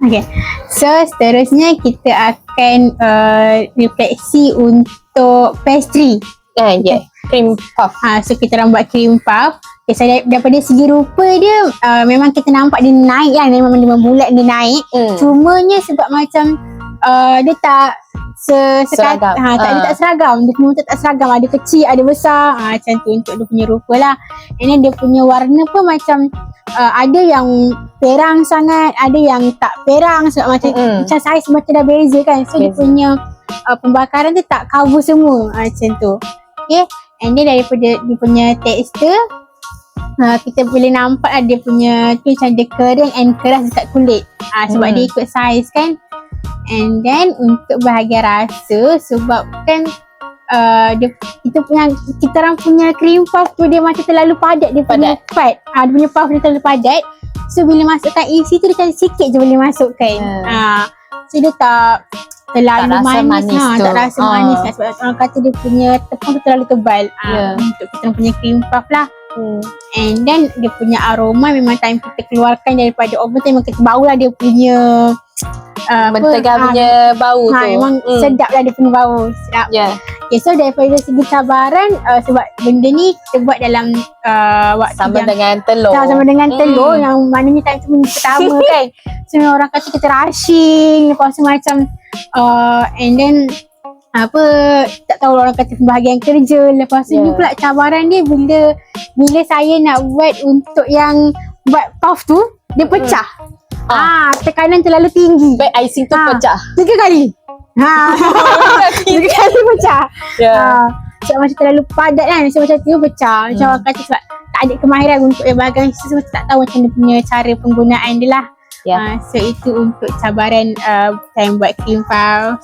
Okay. So seterusnya kita akan refleksi untuk pastry. Cream puff. So kita orang buat cream puff. Okay, so daripada segi rupa dia memang kita nampak dia naik lah. Memang dia membulat, dia naik. Cumanya sebab macam dia tak seragam. Dia tak seragam. Dia punya tak seragam. Ada kecil, ada besar. Macam tu untuk dia punya rupa lah. And then dia punya warna pun macam ada yang perang sangat, ada yang tak perang sebab macam saiz macam dah beza kan. So dia punya pembakaran tu tak cover semua macam tu. Okay. And then daripada dia punya tekstur, kita boleh nampak lah dia punya tu macam dia kering and keras dekat kulit. Sebab dia ikut saiz kan. And then untuk bahagian rasa, sebab kan kita orang punya cream puff tu dia macam terlalu padat, dia punya fat. Dia punya puff dia terlalu padat. So bila masukkan isi tu dia macam sikit je boleh masukkan. So dia tak terlalu manis tak rasa manis lah. Sebab orang kata dia punya tepung tu terlalu tebal. Untuk kita punya cream puff lah. And then dia punya aroma memang time kita keluarkan daripada oven tu memang kita bau lah dia punya mentega punya bau tu. Memang sedap lah dia punya bau. Sedap. Okay, so daripada segi cabaran, sebab benda ni kita buat dalam waktu sama dengan telur. Sama dengan telur yang maknanya time tu minggu pertama kan. So orang kata kita rushing, lepas tu macam and then tak tahu orang kata pembahagian kerja. Lepas tu ni pula cabaran dia bila saya nak buat untuk yang buat puff tu, dia pecah. Tekanan terlalu tinggi. Baik icing tu pecah 3 kali. 3 kali pecah. Sebab macam terlalu padat kan. So macam tu pecah. Macam orang kata sebab tak ada kemahiran untuk yang bahagian so tak tahu macam dia punya cara penggunaan dia lah. So itu untuk cabaran time buat cream puff.